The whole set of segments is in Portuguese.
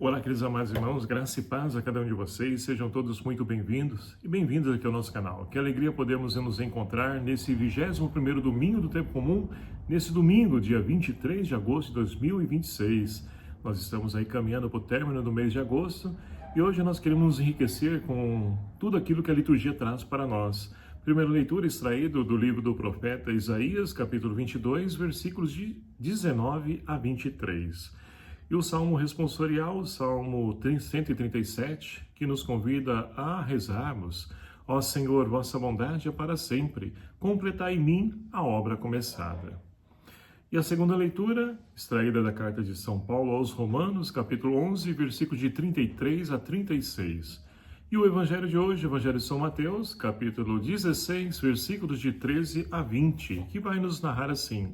Olá, queridos amados irmãos, graça e paz a cada um de vocês, sejam todos muito bem-vindos e bem-vindas aqui ao nosso canal. Que alegria podemos nos encontrar nesse 21º domingo do tempo comum, nesse domingo, dia 23 de agosto de 2026. Nós estamos aí caminhando para o término do mês de agosto e hoje nós queremos nos enriquecer com tudo aquilo que a liturgia traz para nós. Primeira leitura extraído do livro do profeta Isaías, capítulo 22, versículos de 19 a 23. E o Salmo responsorial, o Salmo 137, que nos convida a rezarmos: Ó Senhor, vossa bondade é para sempre, completai em mim a obra começada. E a segunda leitura, extraída da carta de São Paulo aos Romanos, capítulo 11, versículos de 33 a 36. E o evangelho de hoje, o evangelho de São Mateus, capítulo 16, versículos de 13 a 20, que vai nos narrar assim: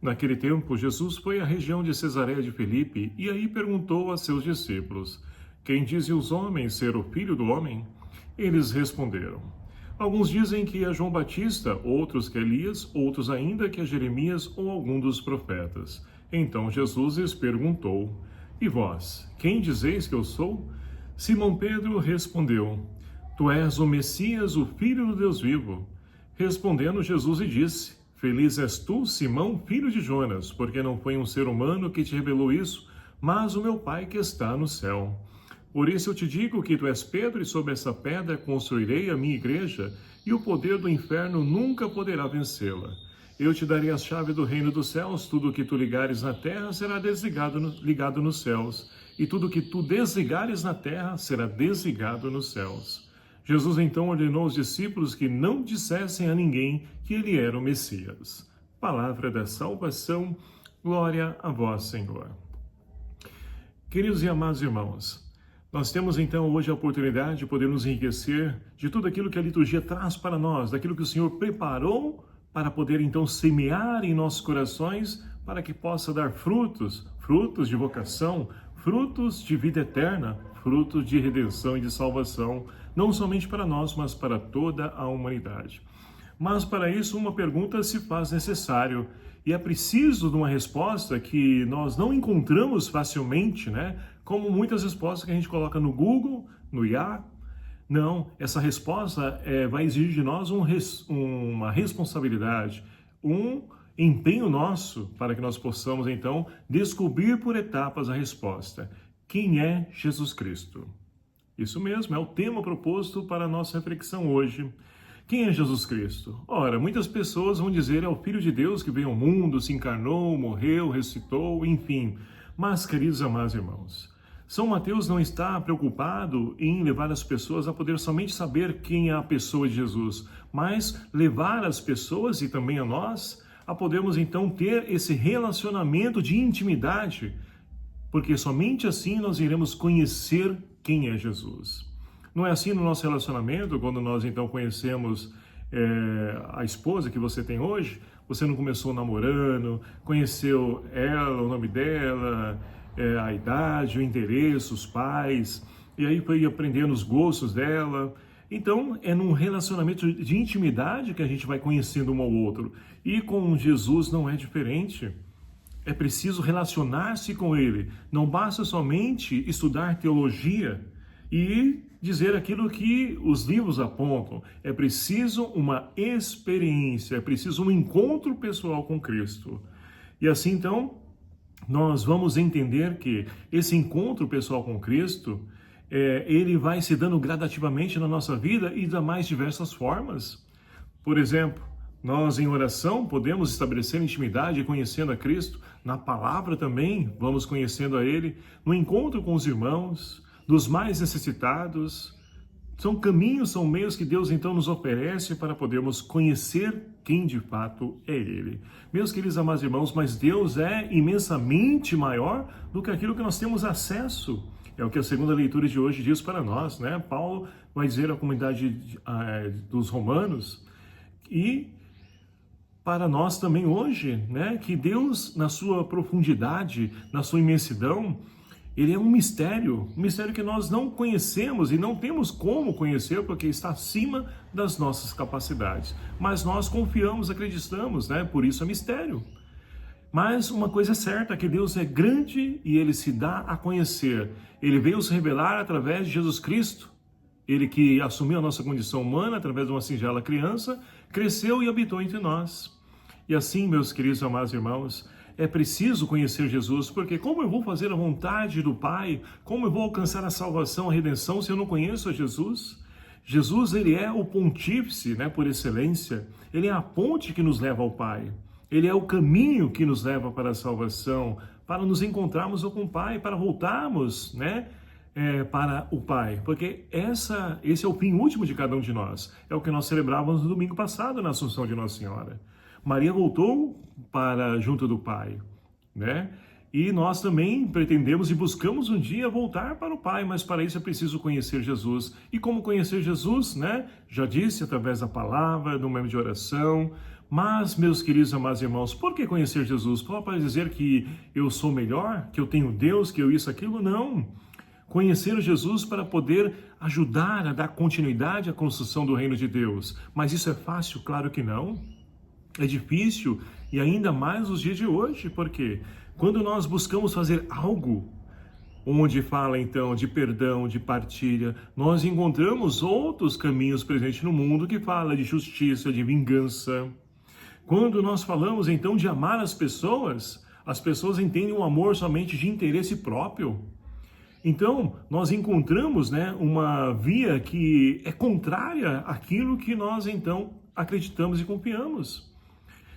Naquele tempo, Jesus foi à região de Cesareia de Filipe e aí perguntou a seus discípulos: Quem dizem os homens ser o Filho do Homem? Eles responderam: Alguns dizem que é João Batista, outros que é Elias, outros ainda que é Jeremias ou algum dos profetas. Então Jesus lhes perguntou: E vós, quem dizeis que eu sou? Simão Pedro respondeu: Tu és o Messias, o Filho do Deus vivo. Respondendo Jesus lhe disse: Feliz és tu, Simão, filho de Jonas, porque não foi um ser humano que te revelou isso, mas o meu Pai que está no céu. Por isso eu te digo que tu és Pedro, e sobre essa pedra construirei a minha igreja, e o poder do inferno nunca poderá vencê-la. Eu te darei a chave do reino dos céus, tudo o que tu ligares na terra será ligado nos céus, e tudo o que tu desligares na terra será desligado nos céus. Jesus então ordenou aos discípulos que não dissessem a ninguém que ele era o Messias. Palavra da salvação, glória a vós, Senhor. Queridos e amados irmãos, nós temos então hoje a oportunidade de poder nos enriquecer de tudo aquilo que a liturgia traz para nós, daquilo que o Senhor preparou para poder então semear em nossos corações, para que possa dar frutos, frutos de vocação, frutos de vida eterna, frutos de redenção e de salvação, não somente para nós, mas para toda a humanidade. Mas para isso uma pergunta se faz necessário, e é preciso de uma resposta que nós não encontramos facilmente, né? Como muitas respostas que a gente coloca no Google, no IA. Não, essa resposta vai exigir de nós uma responsabilidade, um empenho nosso para que nós possamos então descobrir por etapas a resposta. Quem é Jesus Cristo? Isso mesmo, é o tema proposto para a nossa reflexão hoje. Quem é Jesus Cristo? Ora, muitas pessoas vão dizer é o Filho de Deus que veio ao mundo, se encarnou, morreu, ressuscitou, enfim. Mas, queridos amados irmãos, São Mateus não está preocupado em levar as pessoas a poder somente saber quem é a pessoa de Jesus, mas levar as pessoas e também a nós a podermos então ter esse relacionamento de intimidade, porque somente assim nós iremos conhecer quem é Jesus. Não é assim no nosso relacionamento, quando nós então conhecemos a esposa que você tem hoje, você não começou namorando, conheceu ela, o nome dela, a idade, o interesse, os pais, e aí foi aprendendo os gostos dela. Então, é num relacionamento de intimidade que a gente vai conhecendo um ao outro. E com Jesus não é diferente. É preciso relacionar-se com ele. Não basta somente estudar teologia e dizer aquilo que os livros apontam. É preciso uma experiência, é preciso um encontro pessoal com Cristo. E assim, então, nós vamos entender que esse encontro pessoal com Cristo, ele vai se dando gradativamente na nossa vida e das mais diversas formas. Por exemplo, nós em oração podemos estabelecer intimidade conhecendo a Cristo, na palavra também vamos conhecendo a Ele, no encontro com os irmãos, dos mais necessitados. São caminhos, são meios que Deus então nos oferece para podermos conhecer quem de fato é Ele. Meus queridos amados irmãos, mas Deus é imensamente maior do que aquilo que nós temos acesso. É o que a segunda leitura de hoje diz para nós, né? Paulo vai dizer à comunidade dos romanos e para nós também hoje, né? Que Deus, na sua profundidade, na sua imensidão, ele é um mistério que nós não conhecemos e não temos como conhecer porque está acima das nossas capacidades. Mas nós confiamos, acreditamos, né? Por isso é mistério. Mas uma coisa é certa, que Deus é grande e Ele se dá a conhecer. Ele veio se revelar através de Jesus Cristo. Ele que assumiu a nossa condição humana através de uma singela criança, cresceu e habitou entre nós. E assim, meus queridos amados irmãos, é preciso conhecer Jesus, porque como eu vou fazer a vontade do Pai? Como eu vou alcançar a salvação, a redenção, se eu não conheço a Jesus? Jesus, ele é o pontífice, né, por excelência. Ele é a ponte que nos leva ao Pai. Ele é o caminho que nos leva para a salvação, para nos encontrarmos com o Pai, para voltarmos, né, para o Pai. Porque esse é o fim último de cada um de nós. É o que nós celebrávamos no domingo passado na Assunção de Nossa Senhora. Maria voltou para junto do Pai, né? E nós também pretendemos e buscamos um dia voltar para o Pai, mas para isso é preciso conhecer Jesus. E como conhecer Jesus, né? Já disse, através da palavra, do momento de oração. Mas, meus queridos amados irmãos, por que conhecer Jesus? Só para dizer que eu sou melhor, que eu tenho Deus, que eu isso, aquilo? Não. Conhecer Jesus para poder ajudar a dar continuidade à construção do reino de Deus. Mas isso é fácil? Claro que não. É difícil, e ainda mais nos dias de hoje, porque quando nós buscamos fazer algo onde fala então de perdão, de partilha, nós encontramos outros caminhos presentes no mundo que fala de justiça, de vingança. Quando nós falamos então de amar as pessoas entendem o amor somente de interesse próprio. Então, nós encontramos, né, uma via que é contrária àquilo que nós então acreditamos e confiamos.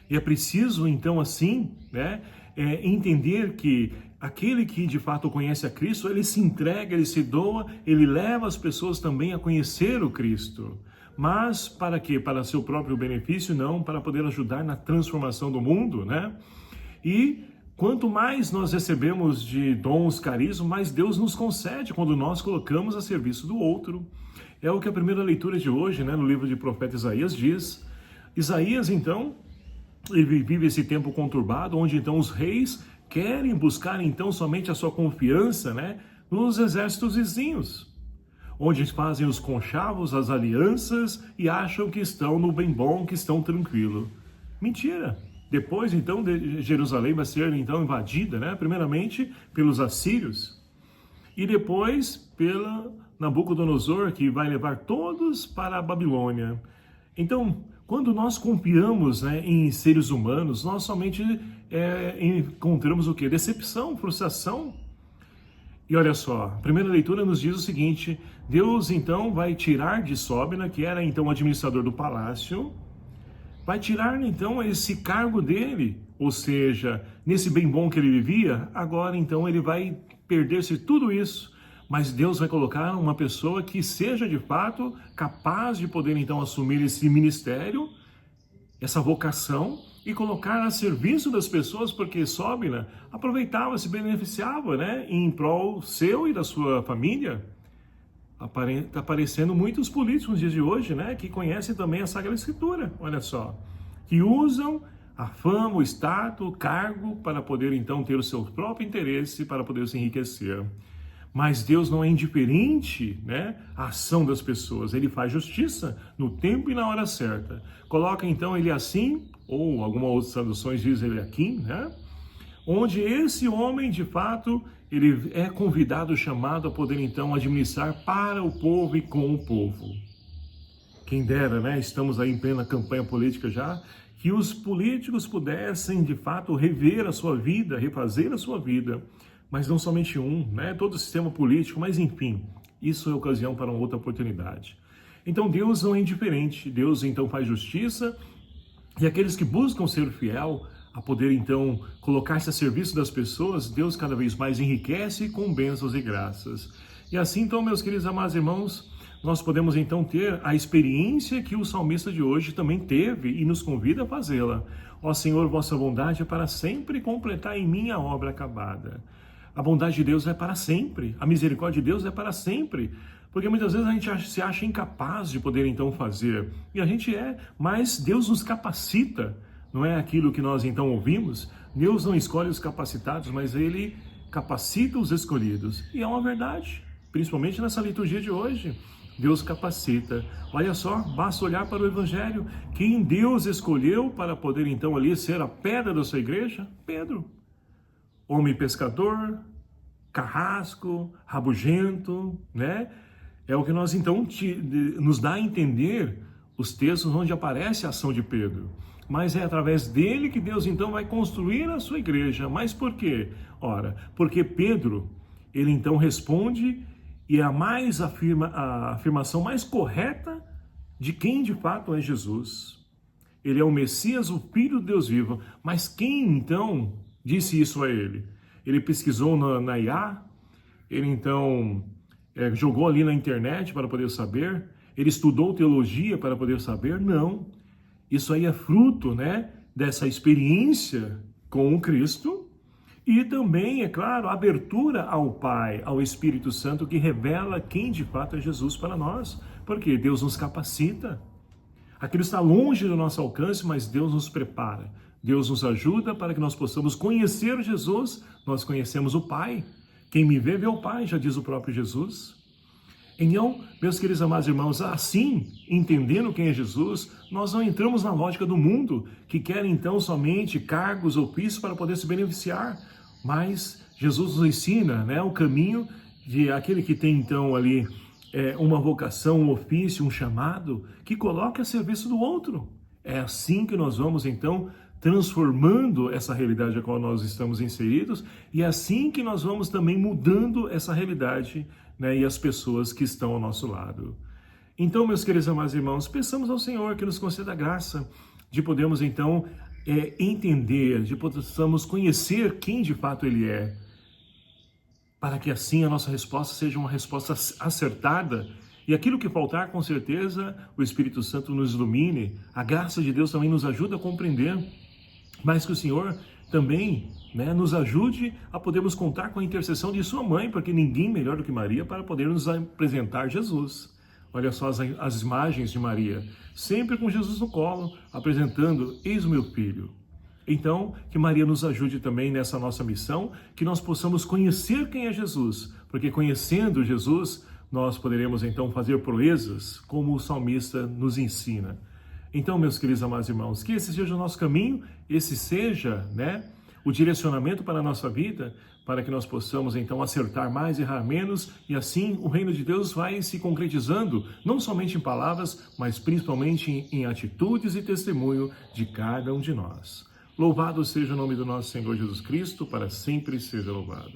E é preciso, então, assim, né, entender que aquele que de fato conhece a Cristo, ele se entrega, ele se doa, ele leva as pessoas também a conhecer o Cristo. Mas para quê? Para seu próprio benefício? Não, para poder ajudar na transformação do mundo, né? E quanto mais nós recebemos de dons, carisma, mais Deus nos concede quando nós colocamos a serviço do outro. É o que a primeira leitura de hoje, né, no livro de profeta Isaías diz. Isaías, então, ele vive esse tempo conturbado, onde então os reis querem buscar então somente a sua confiança, né, nos exércitos vizinhos, onde fazem os conchavos, as alianças e acham que estão no bem bom, que estão tranquilo. Mentira! Depois então de Jerusalém vai ser então invadida, né, primeiramente pelos assírios e depois pela Nabucodonosor, que vai levar todos para a Babilônia. Então, quando nós confiamos, né, em seres humanos, nós somente encontramos o quê? Decepção, frustração. E olha só, a primeira leitura nos diz o seguinte: Deus então vai tirar de Sóbina, que era então o administrador do palácio, vai tirar então esse cargo dele, ou seja, nesse bem bom que ele vivia, agora então ele vai perder-se tudo isso. Mas Deus vai colocar uma pessoa que seja de fato capaz de poder então assumir esse ministério, essa vocação, e colocar a serviço das pessoas, porque Sóbina aproveitava, se beneficiava, né, em prol seu e da sua família. Está aparecendo muitos políticos nos dias de hoje, né, que conhecem também a Sagrada Escritura, olha só, que usam a fama, o status, o cargo para poder então ter o seu próprio interesse, para poder se enriquecer. Mas Deus não é indiferente, né, à ação das pessoas. Ele faz justiça no tempo e na hora certa. Coloca então ele assim, ou algumas outras traduções diz ele aqui, né, onde esse homem de fato ele é convidado, chamado a poder então administrar para o povo e com o povo. Quem dera, né? Estamos aí em plena campanha política já, que os políticos pudessem de fato rever a sua vida, refazer a sua vida. Mas não somente um, né? Todo o sistema político, mas enfim, isso é ocasião para uma outra oportunidade. Então Deus não é indiferente, Deus então faz justiça, e aqueles que buscam ser fiel, a poder então colocar-se a serviço das pessoas, Deus cada vez mais enriquece com bênçãos e graças. E assim então, meus queridos amados irmãos, nós podemos então ter a experiência que o salmista de hoje também teve e nos convida a fazê-la. Ó Senhor, vossa bondade é para sempre completar em mim a obra acabada. A bondade de Deus é para sempre, a misericórdia de Deus é para sempre, porque muitas vezes a gente se acha incapaz de poder então fazer, e a gente mas Deus nos capacita, não é aquilo que nós então ouvimos? Deus não escolhe os capacitados, mas Ele capacita os escolhidos, e é uma verdade, principalmente nessa liturgia de hoje, Deus capacita. Olha só, basta olhar para o Evangelho. Quem Deus escolheu para poder então ali ser a pedra da sua igreja? Pedro. Homem pescador, carrasco, rabugento, né? É o que nós então nos dá a entender os textos onde aparece a ação de Pedro. Mas é através dele que Deus então vai construir a sua igreja. Mas por quê? Ora, porque Pedro, ele então responde e a afirmação mais correta de quem de fato é Jesus. Ele é o Messias, o Filho de Deus vivo. Mas quem então disse isso a ele? Ele pesquisou na IA, ele então jogou ali na internet para poder saber, ele estudou teologia para poder saber? Não. Isso aí é fruto, né, dessa experiência com o Cristo e também, é claro, a abertura ao Pai, ao Espírito Santo, que revela quem de fato é Jesus para nós, porque Deus nos capacita. Aquilo está longe do nosso alcance, mas Deus nos prepara. Deus nos ajuda para que nós possamos conhecer Jesus, nós conhecemos o Pai. Quem me vê, vê o Pai, já diz o próprio Jesus. Então, meus queridos amados irmãos, assim, entendendo quem é Jesus, nós não entramos na lógica do mundo, que quer então somente cargos, ofícios para poder se beneficiar, mas Jesus nos ensina, né, o caminho de aquele que tem então ali uma vocação, um ofício, um chamado, que coloca a serviço do outro. É assim que nós vamos então transformando essa realidade a qual nós estamos inseridos, e é assim que nós vamos também mudando essa realidade, né, e as pessoas que estão ao nosso lado. Então, meus queridos amados irmãos, peçamos ao Senhor que nos conceda a graça de podermos então entender, de possamos conhecer quem de fato Ele é, para que assim a nossa resposta seja uma resposta acertada. E aquilo que faltar, com certeza, o Espírito Santo nos ilumine, a graça de Deus também nos ajuda a compreender, mas que o Senhor também, né, nos ajude a podermos contar com a intercessão de sua mãe, porque ninguém melhor do que Maria para poder nos apresentar Jesus. Olha só as imagens de Maria, sempre com Jesus no colo, apresentando, eis o meu filho. Então, que Maria nos ajude também nessa nossa missão, que nós possamos conhecer quem é Jesus, porque conhecendo Jesus, nós poderemos então fazer proezas, como o salmista nos ensina. Então, meus queridos amados irmãos, que esse seja o nosso caminho, esse seja, né, o direcionamento para a nossa vida, para que nós possamos então acertar mais, errar menos, e assim o reino de Deus vai se concretizando, não somente em palavras, mas principalmente em atitudes e testemunho de cada um de nós. Louvado seja o nome do nosso Senhor Jesus Cristo, para sempre seja louvado.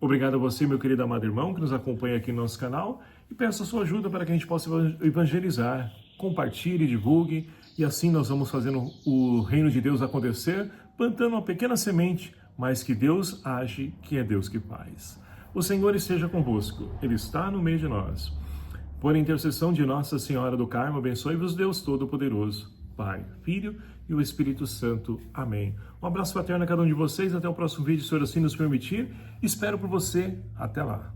Obrigado a você, meu querido amado irmão, que nos acompanha aqui no nosso canal, e peço a sua ajuda para que a gente possa evangelizar. Compartilhe, divulgue, e assim nós vamos fazendo o reino de Deus acontecer, plantando uma pequena semente, mas que Deus age, que é Deus que faz. O Senhor esteja convosco, Ele está no meio de nós. Por intercessão de Nossa Senhora do Carmo, abençoe-vos Deus Todo-Poderoso, Pai, Filho e o Espírito Santo. Amém. Um abraço fraterno a cada um de vocês, até o próximo vídeo, se o Senhor assim nos permitir. Espero por você, até lá.